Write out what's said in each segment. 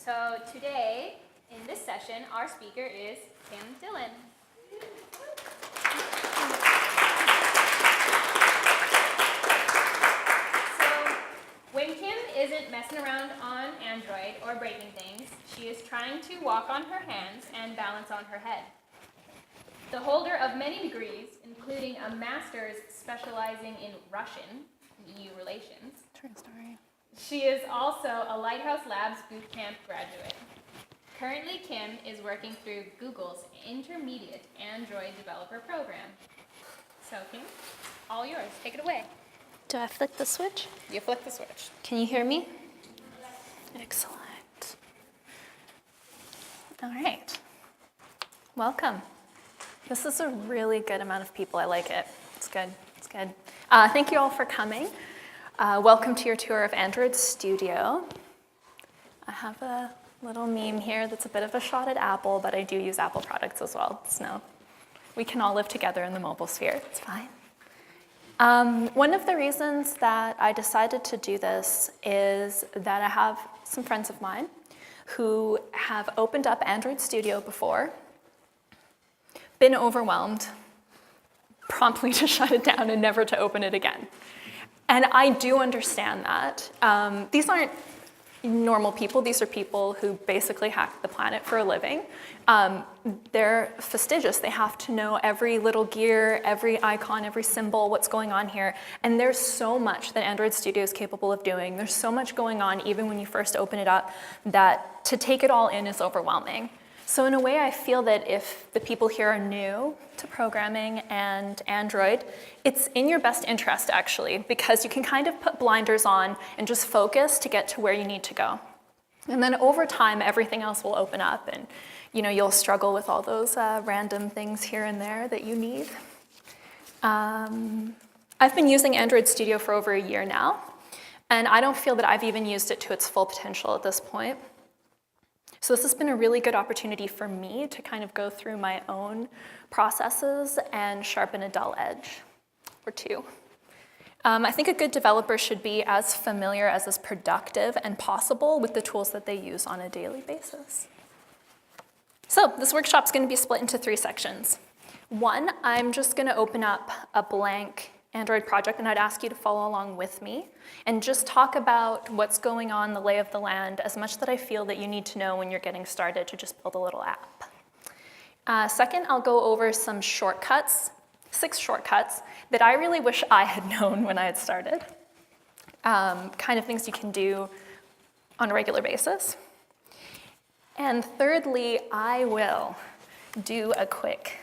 So today, in this session, our speaker is Kim Dillon. So when Kim isn't messing around on Android or breaking things, she is trying to walk on her hands and balance on her head. The holder of many degrees, including a master's specializing in Russian, EU relations, she is also a Lighthouse Labs bootcamp graduate. Currently, Kim is working through Google's Intermediate Android Developer Program. So, Kim, all yours. Take it away. Do I flick the switch? You flick the switch. Can you hear me? Excellent. All right. Welcome. This is a really good amount of people. I like it. It's good. It's good. Thank you all for coming. Welcome to your tour of Android Studio. I have a little meme here that's a bit of a shot at Apple, but I do use Apple products as well. So we can all live together in the mobile sphere. It's fine. One of the reasons that I decided to do this is that I have some friends of mine who have opened up Android Studio before, been overwhelmed, promptly to shut it down and never to open it again. And I do understand that. These aren't normal people. These are people who basically hack the planet for a living. They're fastidious. They have to know every little gear, every icon, every symbol, what's going on here. And there's so much that Android Studio is capable of doing. There's so much going on, even when you first open it up, that to take it all in is overwhelming. So in a way, I feel that if the people here are new to programming and Android, it's in your best interest, actually, because you can kind of put blinders on and just focus to get to where you need to go. And then over time, everything else will open up, and you'll struggle with all those random things here and there that you need. I've been using Android Studio for over a year now, and I don't feel that I've even used it to its full potential at this point. So this has been a really good opportunity for me to kind of go through my own processes and sharpen a dull edge or two. I think a good developer should be as familiar, as productive and possible with the tools that they use on a daily basis. So this workshop is going to be split into 3 sections. One, I'm just going to open up a blank Android project, and I'd ask you to follow along with me and just talk about what's going on, the lay of the land, as much that I feel that you need to know when you're getting started to just build a little app. Second, I'll go over some shortcuts, 6 shortcuts that I really wish I had known when I had started, kind of things you can do on a regular basis. And thirdly, I will do a quick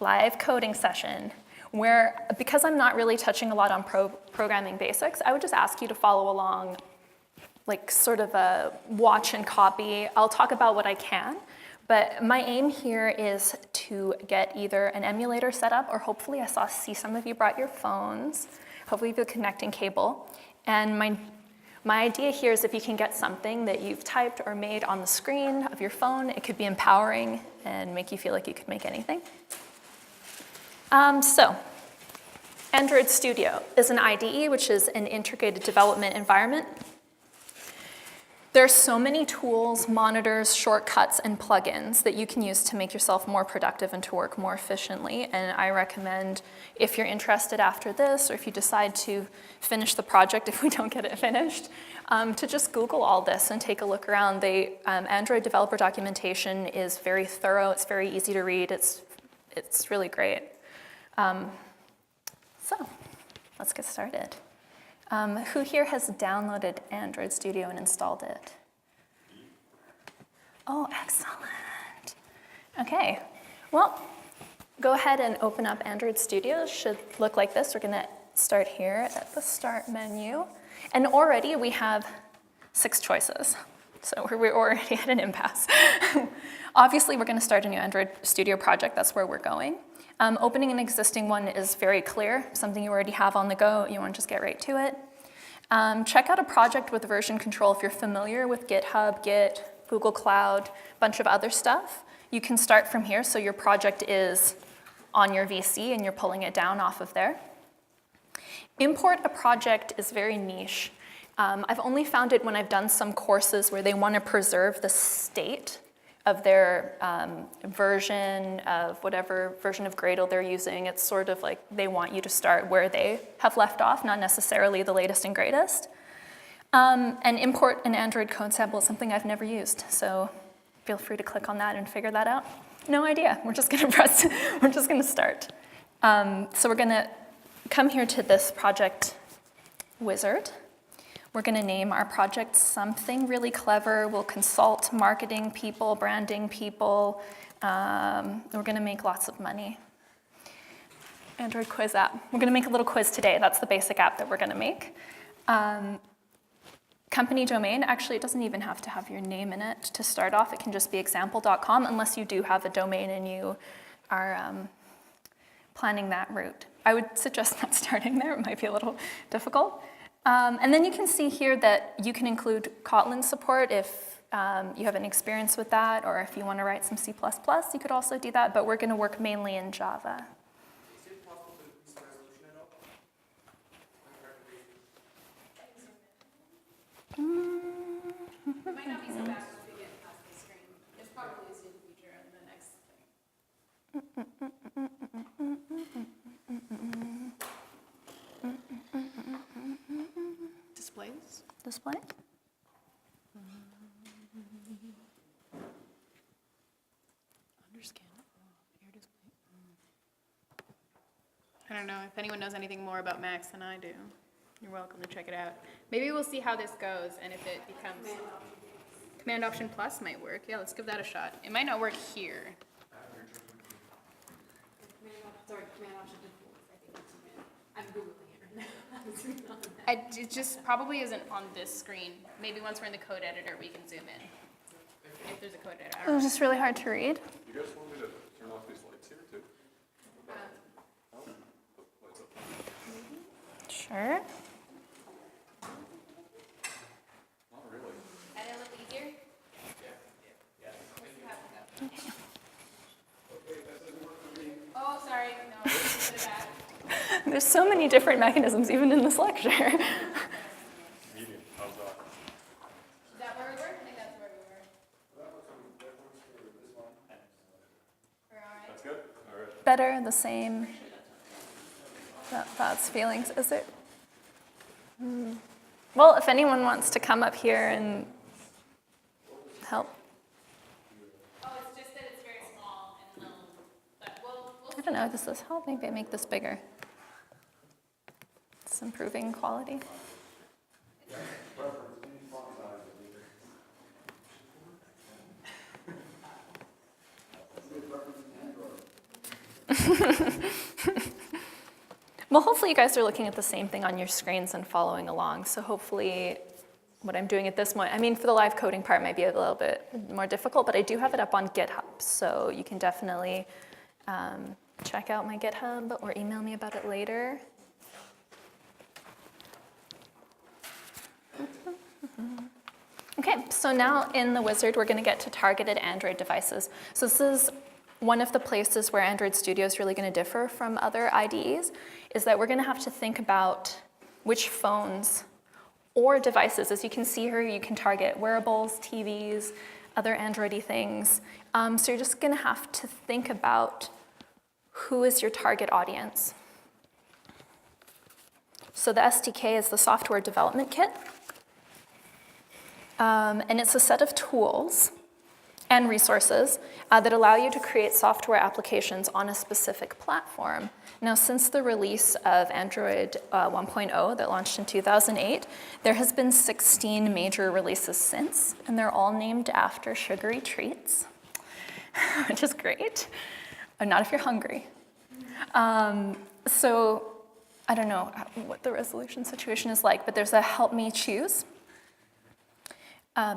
live coding session where, because I'm not really touching a lot on programming basics, I would just ask you to follow along, like sort of a watch and copy. I'll talk about what I can, but my aim here is to get either an emulator set up, or hopefully I see some of you brought your phones, hopefully you have a connecting cable. And my idea here is if you can get something that you've typed or made on the screen of your phone, it could be empowering and make you feel like you could make anything. So, Android Studio is an IDE, which is an integrated development environment. There are so many tools, monitors, shortcuts, and plugins that you can use to make yourself more productive and to work more efficiently. And I recommend, if you're interested after this, or if you decide to finish the project if we don't get it finished, to just Google all this and take a look around. The Android developer documentation is very thorough. It's very easy to read. It's really great. So let's get started. Who here has downloaded Android Studio and installed it? Oh, excellent. Okay, well, go ahead and open up Android Studio. It should look like this. We're gonna start here at the Start menu. And already we have 6 choices. So we're already at an impasse. Obviously, we're gonna start a new Android Studio project. That's where we're going. Opening an existing one is very clear, something you already have on the go. You want to just get right to it. Check out a project with version control if you're familiar with GitHub, Git, Google Cloud, a bunch of other stuff. You can start from here, so your project is on your VC and you're pulling it down off of there. Import a project is very niche. I've only found it when I've done some courses where they want to preserve the state of their version of whatever version of Gradle they're using. It's sort of like they want you to start where they have left off, not necessarily the latest and greatest. And import an Android code sample is something I've never used, so feel free to click on that and figure that out. No idea, we're just gonna start. So we're gonna come here to this project wizard. We're gonna name our project something really clever. We'll consult marketing people, branding people. We're gonna make lots of money. Android quiz app. We're gonna make a little quiz today. That's the basic app that we're gonna make. Company domain, actually it doesn't even have to have your name in it to start off. It can just be example.com unless you do have a domain and you are planning that route. I would suggest not starting there, it might be a little difficult. And then you can see here that you can include Kotlin support if you have any experience with that, or if you want to write some C++, you could also do that, but we're going to work mainly in Java. Is it possible to increase the resolution at all? It might not be so fast as we get past the screen. It's probably a super feature in the next thing. Displays? Display? Underscan. Air display. I don't know if anyone knows anything more about Max than I do. You're welcome to check it out. Maybe we'll see how this goes and if it becomes... Command Option Plus might work. Yeah, let's give that a shot. It might not work here. Command Option Default. I think it's command. I'm Googling it right now. It just probably isn't on this screen. Maybe once we're in the code editor, we can zoom in. If there's a code editor. I don't It was just really hard to read. You guys want me to turn off these lights here too? Oh, put lights up. Sure. Not really. Edit a little easier? Oh, sorry, no, put it back. There's so many different mechanisms even in this lecture. Medium, how's that? Is that where we were? I think that's where we were. We're all right? That's good? All right. Better, the same. Thoughts, feelings, is it? Well, if anyone wants to come up here and help. Oh, it's just that it's very small and low. But we'll I don't know, does this help? Maybe I make this bigger. It's improving quality. Well, hopefully you guys are looking at the same thing on your screens and following along. So hopefully what I'm doing at this point, I mean, for the live coding part might be a little bit more difficult, but I do have it up on GitHub. So you can definitely check out my GitHub or email me about it later. Okay, so now in the wizard, we're going to get to targeted Android devices. So this is one of the places where Android Studio is really going to differ from other IDEs, is that we're going to have to think about which phones or devices. As you can see here, you can target wearables, TVs, other Android-y things. So you're just going to have to think about who is your target audience. So the SDK is the software development kit. And it's a set of tools and resources that allow you to create software applications on a specific platform. Now, since the release of Android 1.0 that launched in 2008, there has been 16 major releases since, and they're all named after sugary treats, which is great, but not if you're hungry. So I don't know what the resolution situation is like, but there's a help me choose.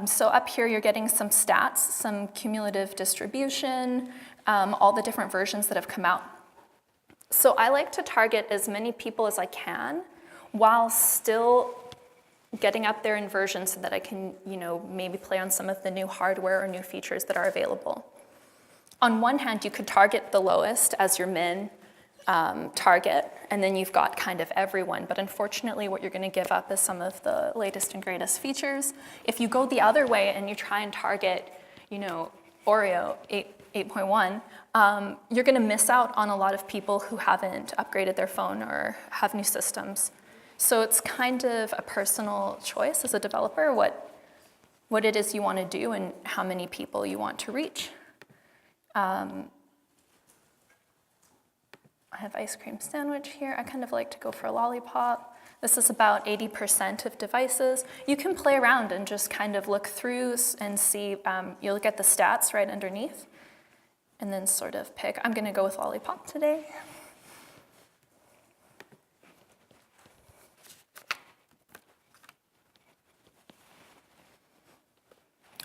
So up here, you're getting some stats, some cumulative distribution, all the different versions that have come out. So I like to target as many people as I can while still getting up there in versions so that I can, maybe play on some of the new hardware or new features that are available. On one hand, you could target the lowest as your min, target, and then you've got kind of everyone. But unfortunately, what you're going to give up is some of the latest and greatest features. If you go the other way and you try and target, Oreo 8.1, you're going to miss out on a lot of people who haven't upgraded their phone or have new systems. So it's kind of a personal choice as a developer what it is you want to do and how many people you want to reach. I have ice cream sandwich here. I kind of like to go for a lollipop. This is about 80% of devices. You can play around and just kind of look through and see, you'll get the stats right underneath and then sort of pick. I'm gonna go with lollipop today.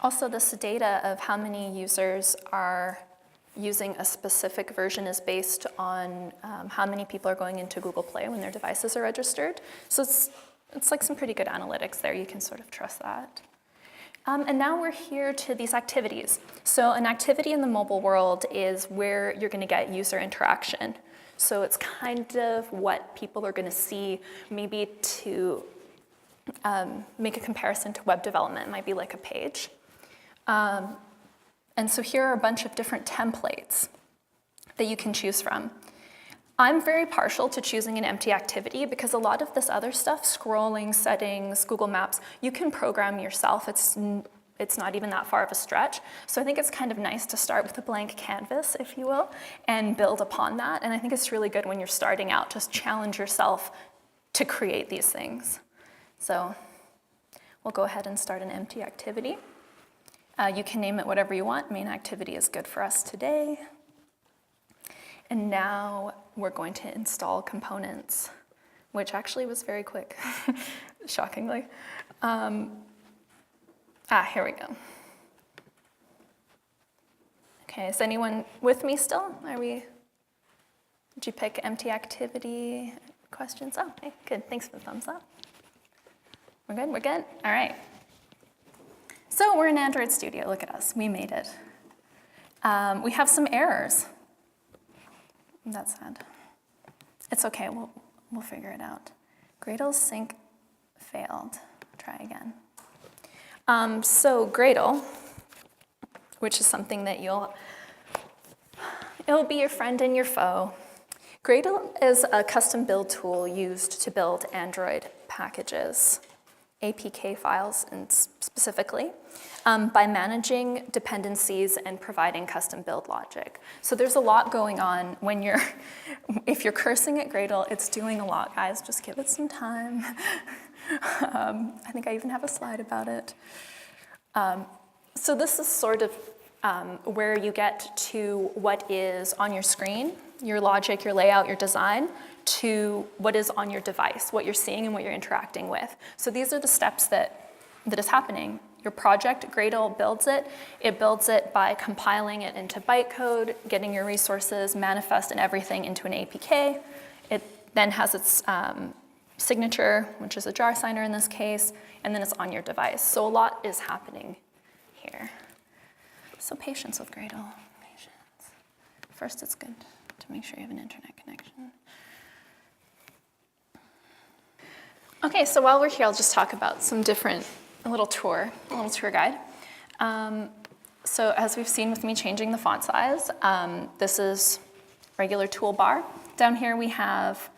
Also, this data of how many users are using a specific version is based on how many people are going into Google Play when their devices are registered. So it's like some pretty good analytics there. You can sort of trust that. And now we're here to these activities. So an activity in the mobile world is where you're going to get user interaction. So it's kind of what people are going to see, maybe to make a comparison to web development. It might be like a page. And so here are a bunch of different templates that you can choose from. I'm very partial to choosing an empty activity because a lot of this other stuff, scrolling, settings, Google Maps, you can program yourself. It's not even that far of a stretch. So I think it's kind of nice to start with a blank canvas, if you will, and build upon that. And I think it's really good when you're starting out, just challenge yourself to create these things. So we'll go ahead and start an empty activity. You can name it whatever you want. Main activity is good for us today. And now we're going to install components, which actually was very quick, shockingly. Here we go. Okay, is anyone with me still? Did you pick empty activity? Questions? Oh, okay, good. Thanks for the thumbs up. We're good? All right. So we're in Android Studio, look at us, we made it. We have some errors. That's sad. It's okay, we'll figure it out. Gradle Sync failed. Try again. So Gradle, which is something that it'll be your friend and your foe. Gradle is a custom build tool used to build Android packages, APK files and specifically, by managing dependencies and providing custom build logic. So there's a lot going on when if you're cursing at Gradle, it's doing a lot, guys. Just give it some time. I think I even have a slide about it. So this is sort of where you get to what is on your screen, your logic, your layout, your design, to what is on your device, what you're seeing and what you're interacting with. So these are the steps that is happening. Your project, Gradle builds it. It builds it by compiling it into bytecode, getting your resources, manifest and everything into an APK. It then has its signature, which is a jar signer in this case, and then it's on your device. So a lot is happening here. So patience with Gradle, patience. First, it's good to make sure you have an internet connection. Okay, so while we're here, I'll just talk about some different, a little tour guide. So as we've seen with me changing the font size, this is regular toolbar. Down here we have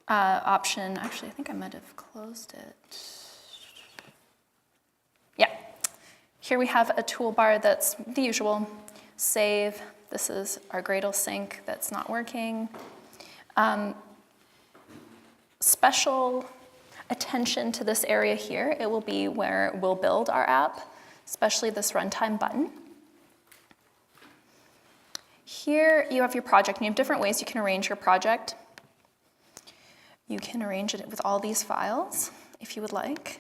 option, actually I think I might have closed it. Yeah, here we have a toolbar that's the usual, save, this is our Gradle Sync that's not working. Special attention to this area here. It will be where we'll build our app, especially this runtime button. Here you have your project, and you have different ways you can arrange your project. You can arrange it with all these files if you would like.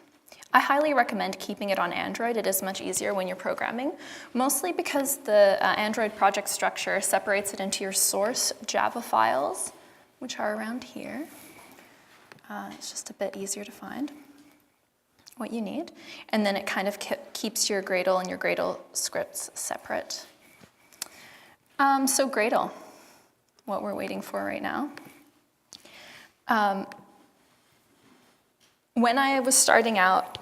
I highly recommend keeping it on Android. It is much easier when you're programming, mostly because the Android project structure separates it into your source Java files, which are around here. It's just a bit easier to find what you need. And then it kind of keeps your Gradle and your Gradle scripts separate. So Gradle, what we're waiting for right now. When I was starting out,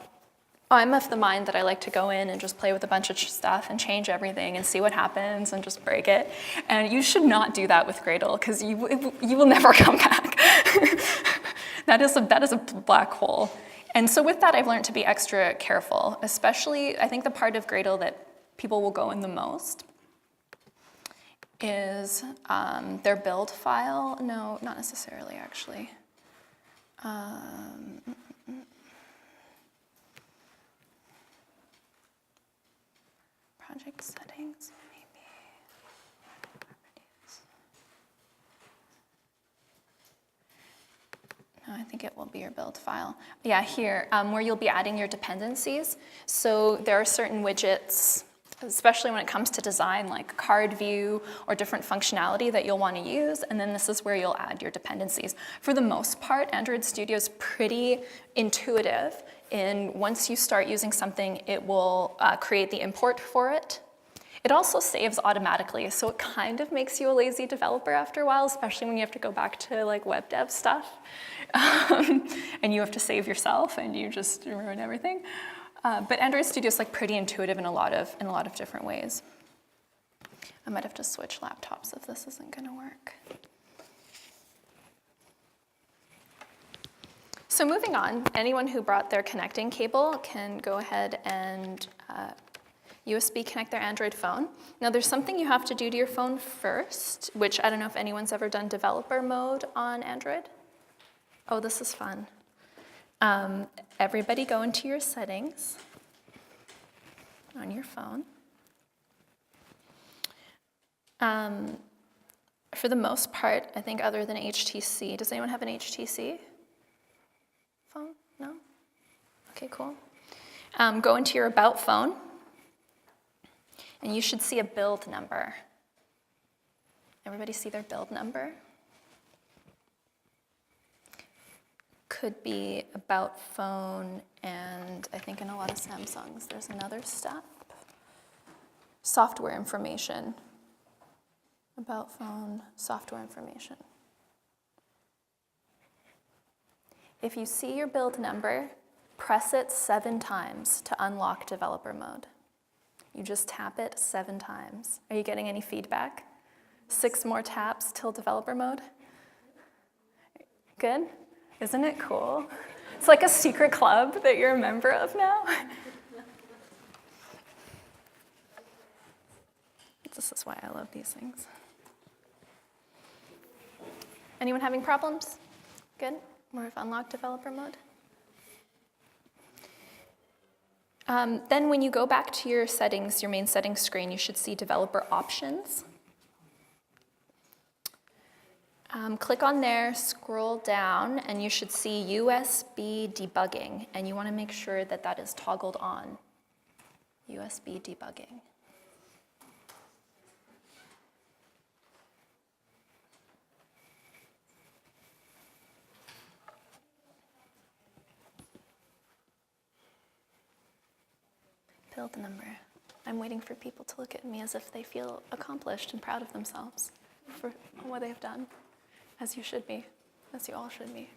I'm of the mind that I like to go in and just play with a bunch of stuff and change everything and see what happens and just break it. And you should not do that with Gradle because you will never come back. That is a black hole. And so with that, I've learned to be extra careful, especially I think the part of Gradle that people will go in the most is their build file. No, not necessarily, actually. Project settings, maybe. No, I think it will be your build file. Yeah, here, where you'll be adding your dependencies. So there are certain widgets, especially when it comes to design, like card view or different functionality that you'll want to use, and then this is where you'll add your dependencies. For the most part, Android Studio is pretty intuitive. And once you start using something, it will create the import for it. It also saves automatically, so it kind of makes you a lazy developer after a while, especially when you have to go back to like web dev stuff. And you have to save yourself and you just ruin everything. But Android Studio is like pretty intuitive in a lot of different ways. I might have to switch laptops if this isn't going to work. So moving on, anyone who brought their connecting cable can go ahead and USB connect their Android phone. Now there's something you have to do to your phone first, which I don't know if anyone's ever done developer mode on Android. Oh, this is fun. Everybody go into your settings on your phone. For the most part, I think other than HTC, does anyone have an HTC phone? No? Okay, cool. Go into your About phone, and you should see a build number. Everybody see their build number? Could be About phone, and I think in a lot of Samsungs, there's another step. Software information. About phone, software information. If you see your build number, press it 7 times to unlock developer mode. You just tap it 7 times. Are you getting any feedback? 6 more taps till developer mode? Good? Isn't it cool? It's like a secret club that you're a member of now. This is why I love these things. Anyone having problems? Good? We've unlocked developer mode. Then when you go back to your settings, your main settings screen, you should see developer options. Click on there, scroll down, and you should see USB debugging, and you want to make sure that that is toggled on. USB debugging. Build number. I'm waiting for people to look at me as if they feel accomplished and proud of themselves for what they've done, as you should be, as you all should be.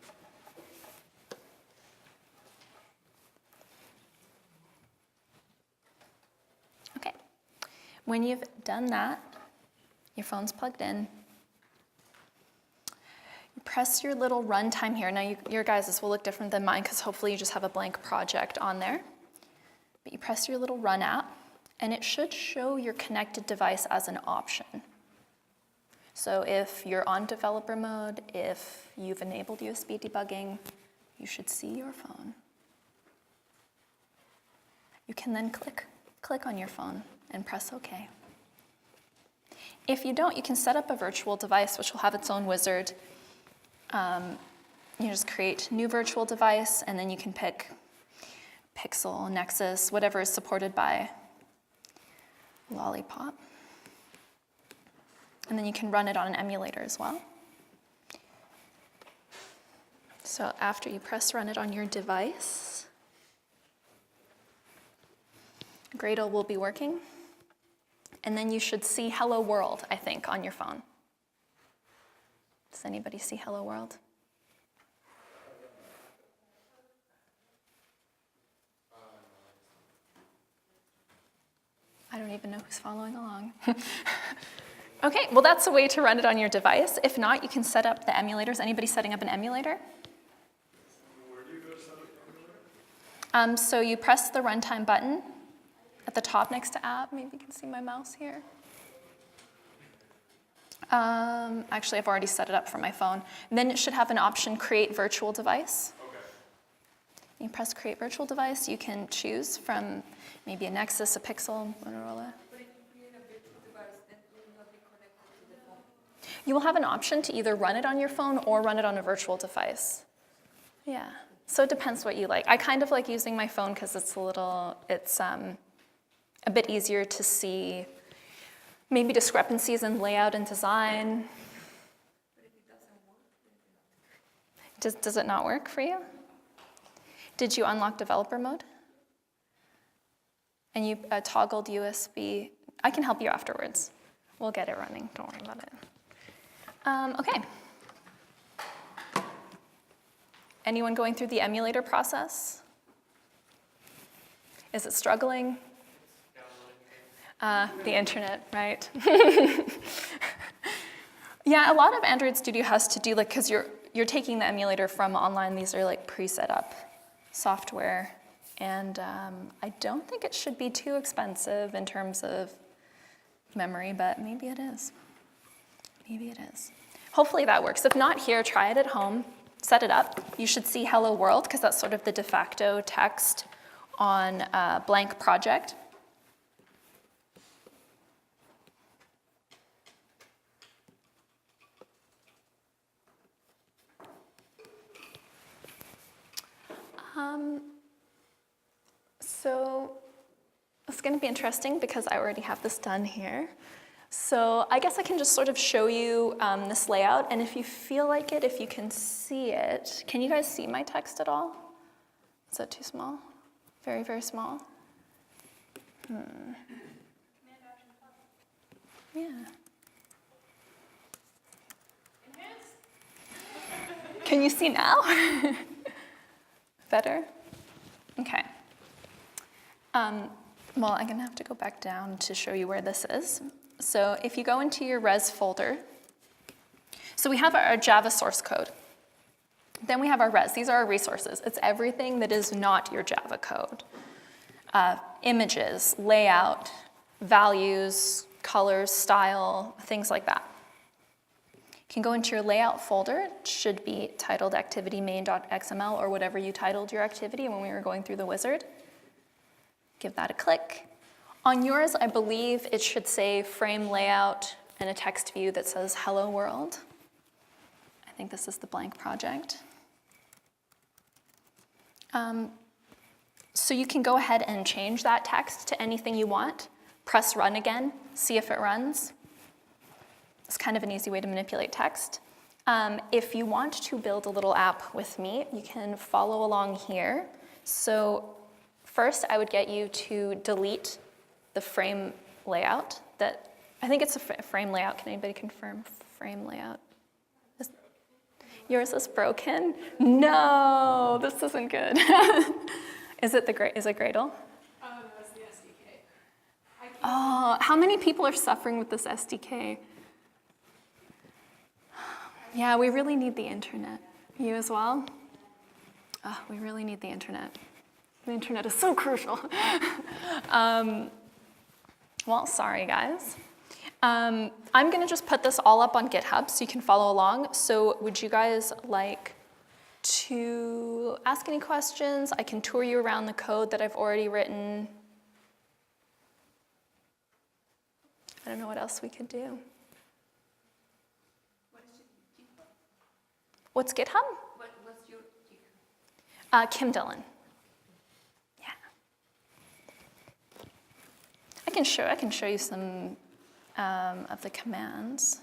Okay, when you've done that, your phone's plugged in, you press your little runtime here. Now your guys' will look different than mine because hopefully you just have a blank project on there. But you press your little run app, and it should show your connected device as an option. So if you're on developer mode, if you've enabled USB debugging, you should see your phone. You can then click on your phone and press OK. If you don't, you can set up a virtual device, which will have its own wizard. You just create new virtual device, and then you can pick Pixel, Nexus, whatever is supported by Lollipop. And then you can run it on an emulator as well. So after you press run it on your device, Gradle will be working. And then you should see Hello World, I think, on your phone. Does anybody see Hello World? I don't even know who's following along. Okay, well that's a way to run it on your device. If not, you can set up the emulators. Anybody setting up an emulator? Where do you go to set up the emulator? So you press the runtime button at the top next to app. Maybe you can see my mouse here. Actually, I've already set it up for my phone. And then it should have an option, create virtual device. Okay. You press create virtual device. You can choose from maybe a Nexus, a Pixel, Motorola. You will have an option to either run it on your phone or run it on a virtual device. Yeah, so it depends what you like. I kind of like using my phone because it's a bit easier to see maybe discrepancies in layout and design. Does it not work for you? Did you unlock developer mode? And you toggled USB. I can help you afterwards. We'll get it running, don't worry about it. Okay. Anyone going through the emulator process? Is it struggling? The internet, right? Yeah, a lot of Android Studio has to do, like, because you're taking the emulator from online. These are like pre-set up software, and I don't think it should be too expensive in terms of memory, but maybe it is. Maybe it is. Hopefully that works. If not here, try it at home, set it up. You should see hello world, because that's sort of the de facto text on a blank project. So it's going to be interesting because I already have this done here. So I guess I can just sort of show you this layout, and if you feel like it, if you can see it, can you guys see my text at all? Is that too small? Very, very small? Yeah. Can you see now? Better? Okay. Well, I'm going to have to go back down to show you where this is. So if you go into your res folder, so we have our Java source code. Then we have our res. These are our resources. It's everything that is not your Java code. Images, layout, values, colors, style, things like that. You can go into your layout folder. It should be titled activity main.xml or whatever you titled your activity when we were going through the wizard. Give that a click. On yours, I believe it should say frame layout and a text view that says hello world. I think this is the blank project. So you can go ahead and change that text to anything you want. Press run again, see if it runs. It's kind of an easy way to manipulate text. If you want to build a little app with me, you can follow along here. So first, I would get you to delete the frame layout. I think it's a frame layout. Can anybody confirm frame layout? Yours is broken? No, this isn't good. Is it Gradle? Oh, no, it's the SDK. Oh, how many people are suffering with this SDK? Yeah, we really need the internet. You as well? Oh, we really need the internet. The internet is so crucial. Well, sorry, guys. I'm going to just put this all up on GitHub so you can follow along. So would you guys like to ask any questions? I can tour you around the code that I've already written. I don't know what else we could do. What's GitHub? What's your GitHub? Kim Dillon. Yeah. I can show you some of the commands,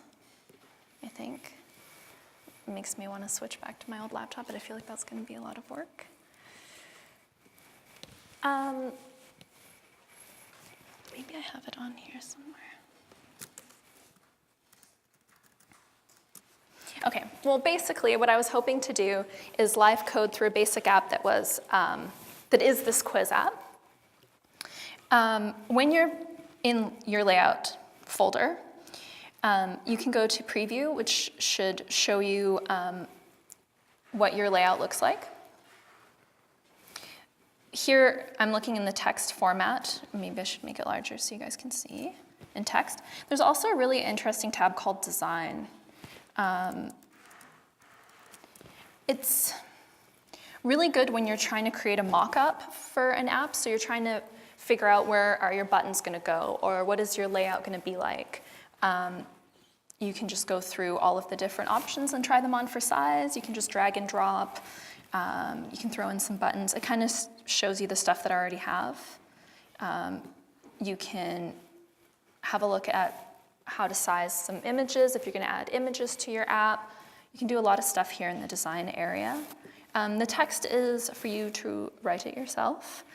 I think. It makes me want to switch back to my old laptop, but I feel like that's going to be a lot of work. Maybe I have it on here somewhere. Okay, well, basically what I was hoping to do is live code through a basic app that is this quiz app. When you're in your layout folder, you can go to preview, which should show you what your layout looks like. Here, I'm looking in the text format. Maybe I should make it larger so you guys can see in text. There's also a really interesting tab called Design. It's really good when you're trying to create a mock-up for an app. So you're trying to figure out where are your buttons going to go, or what is your layout going to be like. You can just go through all of the different options and try them on for size. You can just drag and drop. You can throw in some buttons. It kind of shows you the stuff that I already have. You can have a look at how to size some images if you're going to add images to your app. You can do a lot of stuff here in the design area. The text is for you to write it yourself.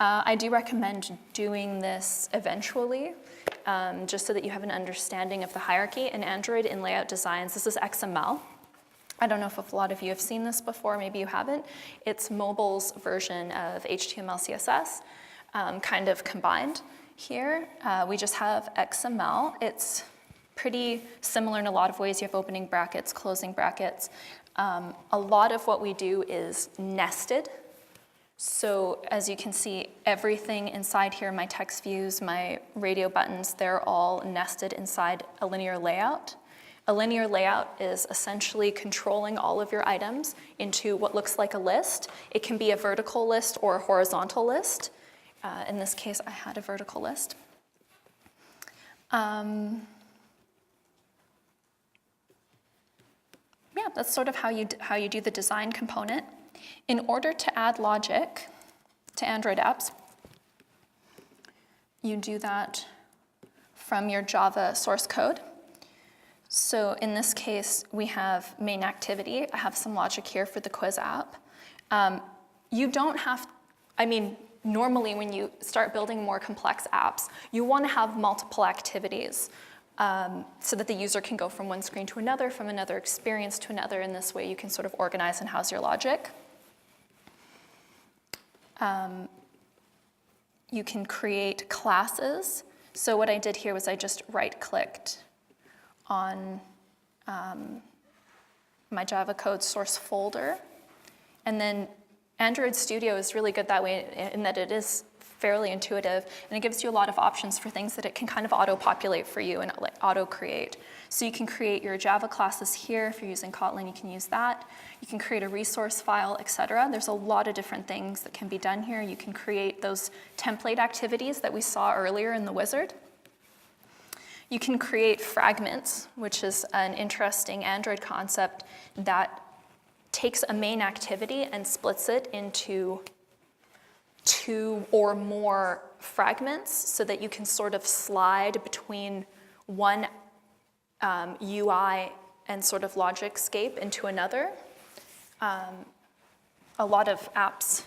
I do recommend doing this eventually, just so that you have an understanding of the hierarchy in Android in layout designs. This is XML. I don't know if a lot of you have seen this before, maybe you haven't. It's mobile's version of HTML, CSS, kind of combined here. We just have XML. It's pretty similar in a lot of ways. You have opening brackets, closing brackets. A lot of what we do is nested. So as you can see, everything inside here, my text views, my radio buttons, they're all nested inside a linear layout. A linear layout is essentially controlling all of your items into what looks like a list. It can be a vertical list or a horizontal list. In this case, I had a vertical list. Yeah, that's sort of how you do the design component. In order to add logic to Android apps, you do that from your Java source code. So in this case, we have main activity. I have some logic here for the quiz app. You don't have, normally when you start building more complex apps, you want to have multiple activities so that the user can go from one screen to another, from another experience to another. In this way, you can sort of organize and house your logic. You can create classes. So what I did here was I just right-clicked on my Java code source folder. And then Android Studio is really good that way in that it is fairly intuitive, and it gives you a lot of options for things that it can kind of auto-populate for you and like auto-create. So you can create your Java classes here. If you're using Kotlin, you can use that. You can create a resource file, etc. There's a lot of different things that can be done here. You can create those template activities that we saw earlier in the wizard. You can create fragments, which is an interesting Android concept that takes a main activity and splits it into 2 or more fragments so that you can sort of slide between one UI and sort of logic scape into another. A lot of apps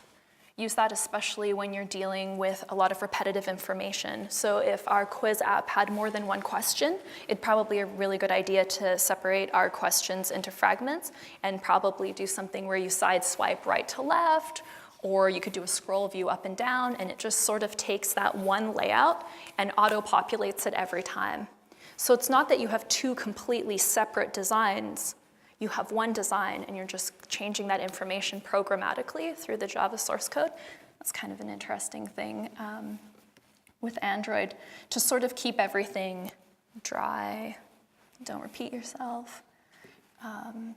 use that, especially when you're dealing with a lot of repetitive information. So if our quiz app had more than one question, it'd probably be a really good idea to separate our questions into fragments and probably do something where you side swipe right to left, or you could do a scroll view up and down, and it just sort of takes that one layout and auto-populates it every time. So it's not that you have 2 completely separate designs. You have one design, and you're just changing that information programmatically through the Java source code. That's kind of an interesting thing with Android, to sort of keep everything dry, don't repeat yourself. An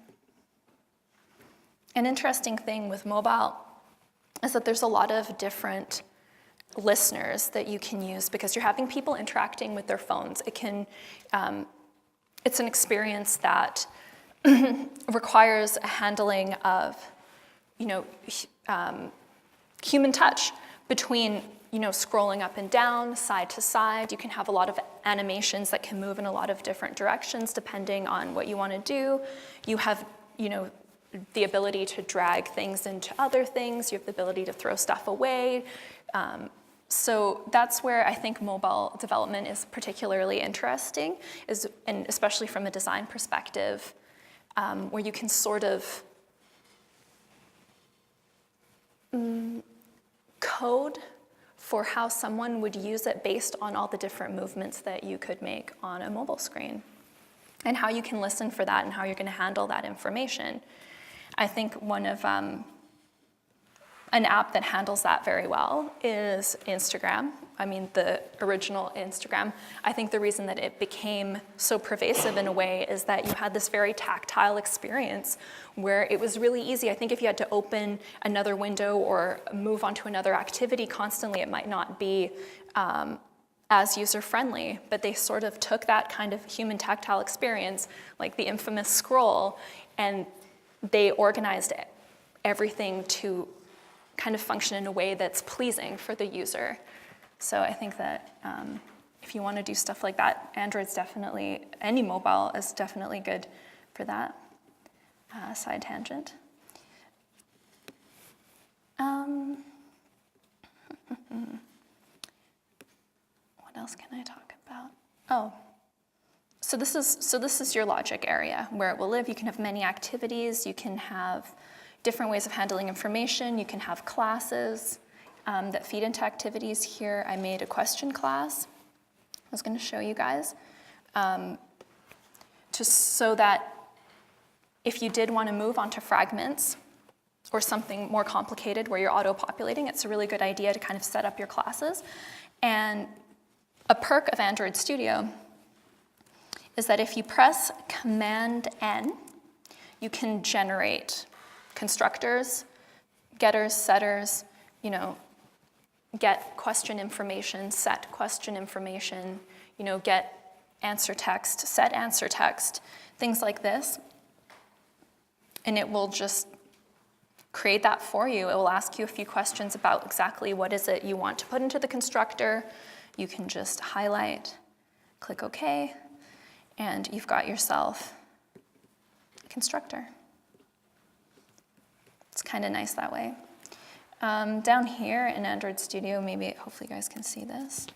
interesting thing with mobile is that there's a lot of different listeners that you can use because you're having people interacting with their phones. It's an experience that requires a handling of, human touch between, scrolling up and down, side to side. You can have a lot of animations that can move in a lot of different directions depending on what you want to do. You have, the ability to drag things into other things. You have the ability to throw stuff away. So that's where I think mobile development is particularly interesting, and especially from a design perspective, where you can sort of code for how someone would use it based on all the different movements that you could make on a mobile screen, and how you can listen for that and how you're going to handle that information. I think one of an app that handles that very well is Instagram. I mean, the original Instagram. I think the reason that it became so pervasive in a way is that you had this very tactile experience where it was really easy. I think if you had to open another window or move on to another activity constantly, it might not be as user-friendly, but they sort of took that kind of human tactile experience, like the infamous scroll, and they organized everything to kind of function in a way that's pleasing for the user. So I think that if you want to do stuff like that, Android's definitely, any mobile is definitely good for that. Side tangent. What else can I talk about? Oh, so this is your logic area where it will live. You can have many activities. You can have different ways of handling information. You can have classes that feed into activities. Here I made a question class. I was going to show you guys, just so that if you did want to move on to fragments or something more complicated where you're auto-populating, it's a really good idea to kind of set up your classes. And a perk of Android Studio is that if you press Command-N, you can generate constructors, getters, setters, get question information, set question information, get answer text, set answer text, things like this. And it will just create that for you. It will ask you a few questions about exactly what is it you want to put into the constructor. You can just highlight, click OK, and you've got yourself a constructor. It's kind of nice that way. Down here in Android Studio, hopefully you guys can see this.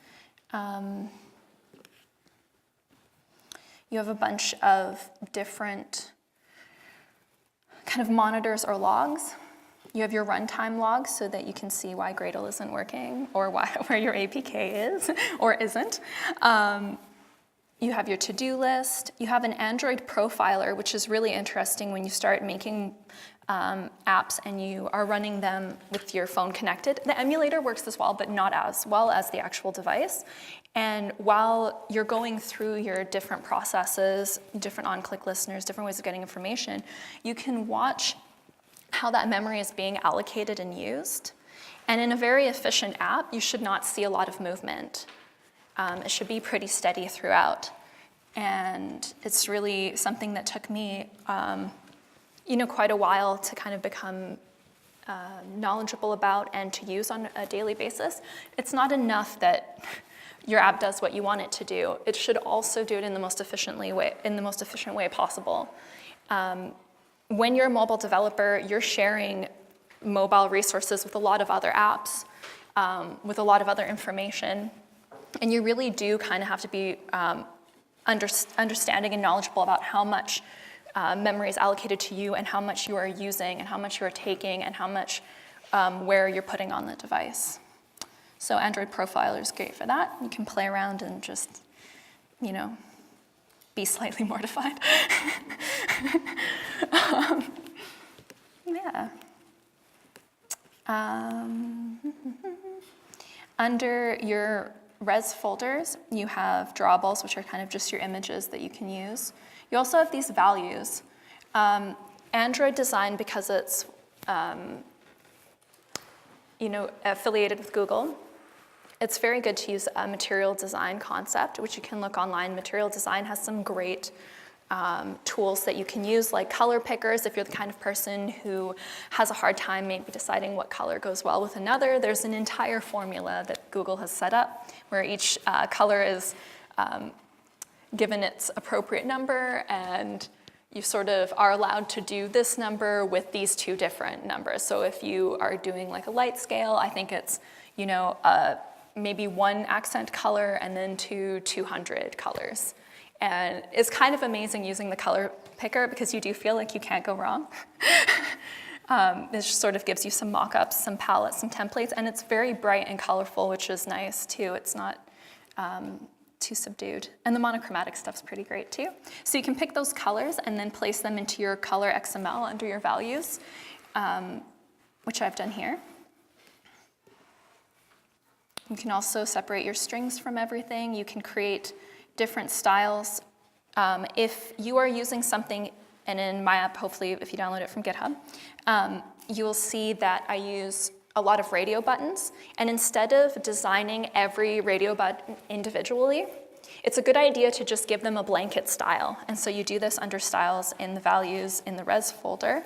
You have a bunch of different kind of monitors or logs. You have your runtime logs so that you can see why Gradle isn't working or where your APK is or isn't. You have your to-do list. You have an Android profiler, which is really interesting when you start making apps and you are running them with your phone connected. The emulator works as well, but not as well as the actual device. And while you're going through your different processes, different on-click listeners, different ways of getting information, you can watch how that memory is being allocated and used. And in a very efficient app, you should not see a lot of movement. It should be pretty steady throughout. And it's really something that took me quite a while to kind of become knowledgeable about and to use on a daily basis. It's not enough that your app does what you want it to do. It should also do it in the most efficient way possible. When you're a mobile developer, you're sharing mobile resources with a lot of other apps, with a lot of other information, and you really do kind of have to be understanding and knowledgeable about how much memory is allocated to you and how much you are using and how much you are taking and how much where you're putting on the device. So Android Profiler is great for that. You can play around and just, be slightly mortified. Yeah. Under your res folders, you have drawables, which are kind of just your images that you can use. You also have these values. Android design, because it's affiliated with Google, it's very good to use a material design concept, which you can look online. Material design has some great tools that you can use, like color pickers. If you're the kind of person who has a hard time maybe deciding what color goes well with another, there's an entire formula that Google has set up where each color is given its appropriate number, and you sort of are allowed to do this number with these two different numbers. So if you are doing like a light scale, I think it's, maybe one accent color and then 200 colors. And it's kind of amazing using the color picker because you do feel like you can't go wrong. This just sort of gives you some mock-ups, some palettes, some templates, and it's very bright and colorful, which is nice too. It's not too subdued. And the monochromatic stuff's pretty great too. So you can pick those colors and then place them into your color XML under your values, which I've done here. You can also separate your strings from everything. You can create different styles. If you are using something, and in my app, hopefully if you download it from GitHub, you will see that I use a lot of radio buttons. And instead of designing every radio button individually, it's a good idea to just give them a blanket style. And so you do this under styles in the values in the res folder.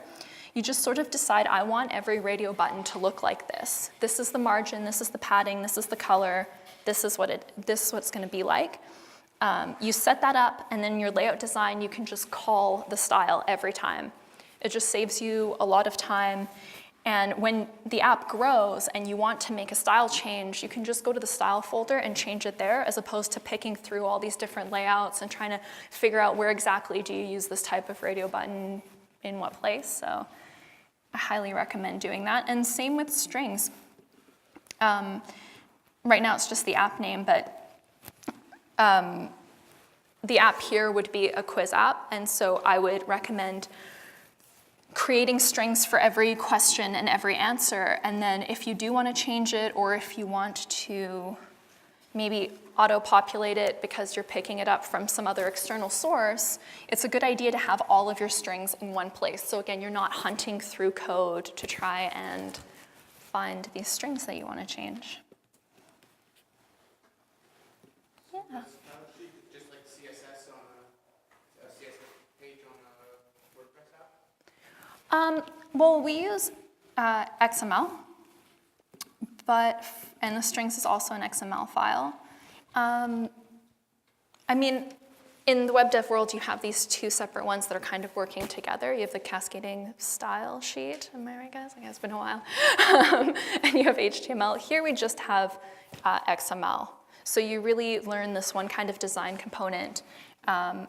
You just sort of decide, I want every radio button to look like this. This is the margin, this is the padding, this is the color, this is what it's gonna be like. You set that up, and then in your layout design, you can just call the style every time. It just saves you a lot of time. And when the app grows and you want to make a style change, you can just go to the style folder and change it there, as opposed to picking through all these different layouts and trying to figure out where exactly do you use this type of radio button in what place. So I highly recommend doing that. And same with strings. Right now it's just the app name, but the app here would be a quiz app, and so I would recommend creating strings for every question and every answer, and then if you do want to change it, or if you want to maybe auto-populate it because you're picking it up from some other external source, it's a good idea to have all of your strings in one place. So again, you're not hunting through code to try and find these strings that you want to change. Yeah. Just like CSS on a CSS page on a WordPress app? Well, we use XML, and the strings is also an XML file. I mean, in the web dev world, you have these two separate ones that are kind of working together. You have the cascading style sheet, am I right, guys? I guess it's been a while. And you have HTML. Here we just have XML. So you really learn this one kind of design component, and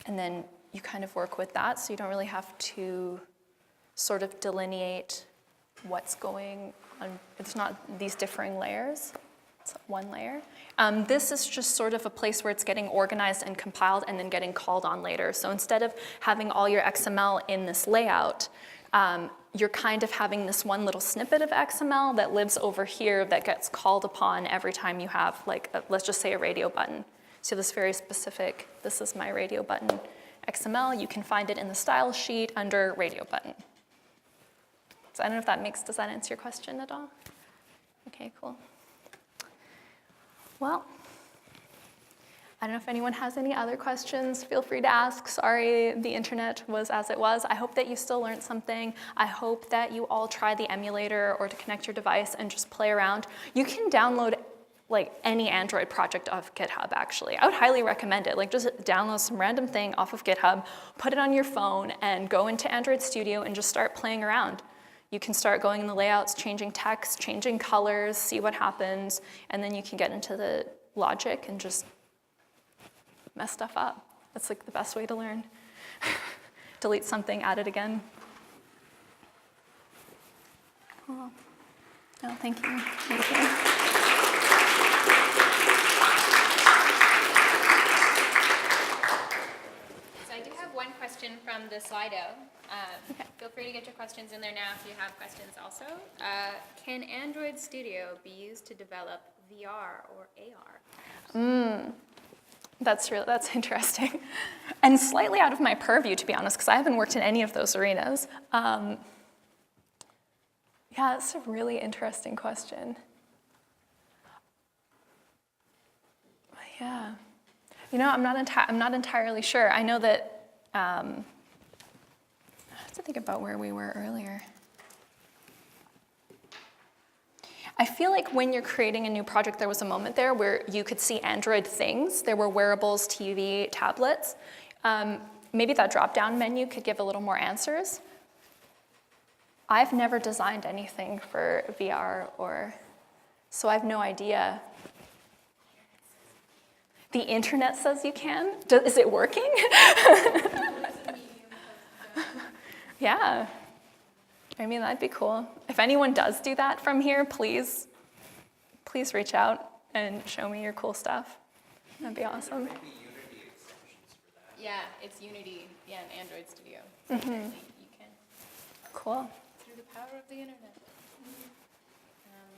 then you kind of work with that, so you don't really have to sort of delineate what's going on. It's not these differing layers, it's one layer. This is just sort of a place where it's getting organized and compiled and then getting called on later. So instead of having all your XML in this layout, you're kind of having this one little snippet of XML that lives over here that gets called upon every time you have, like, let's just say a radio button. So this very specific, this is my radio button XML. You can find it in the style sheet under radio button. So I don't know if does that answer your question at all? Okay, cool. Well, I don't know if anyone has any other questions. Feel free to ask. Sorry the internet was as it was. I hope that you still learned something. I hope that you all try the emulator or to connect your device and just play around. You can download like any Android project off GitHub, actually. I would highly recommend it. Like, just download some random thing off of GitHub, put it on your phone, and go into Android Studio and just start playing around. You can start going in the layouts, changing text, changing colors, see what happens, and then you can get into the logic and just mess stuff up. That's like the best way to learn. Delete something, add it again. Cool. Oh, thank you. Thank you. So I do have one question from the Slido. Feel free to get your questions in there now if you have questions also. Can Android Studio be used to develop VR or AR? That's interesting. And slightly out of my purview, to be honest, because I haven't worked in any of those arenas. Yeah, that's a really interesting question. Yeah. You know, I'm not entirely sure. I know that, I have to think about where we were earlier. I feel like when you're creating a new project, there was a moment there where you could see Android things. There were wearables, TV, tablets. Maybe that drop-down menu could give a little more answers. I've never designed anything for VR so I have no idea. The internet says you can? Is it working? Yeah. I mean, that'd be cool. If anyone does do that from here, please reach out and show me your cool stuff. That'd be awesome. Yeah, it's Unity, yeah, an Android Studio. So apparently you can, Cool. through the power of the internet.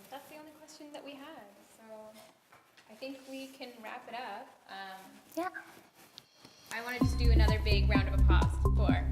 That's the only question that we had, so I think we can wrap it up. Yeah. I want to just do another big round of applause for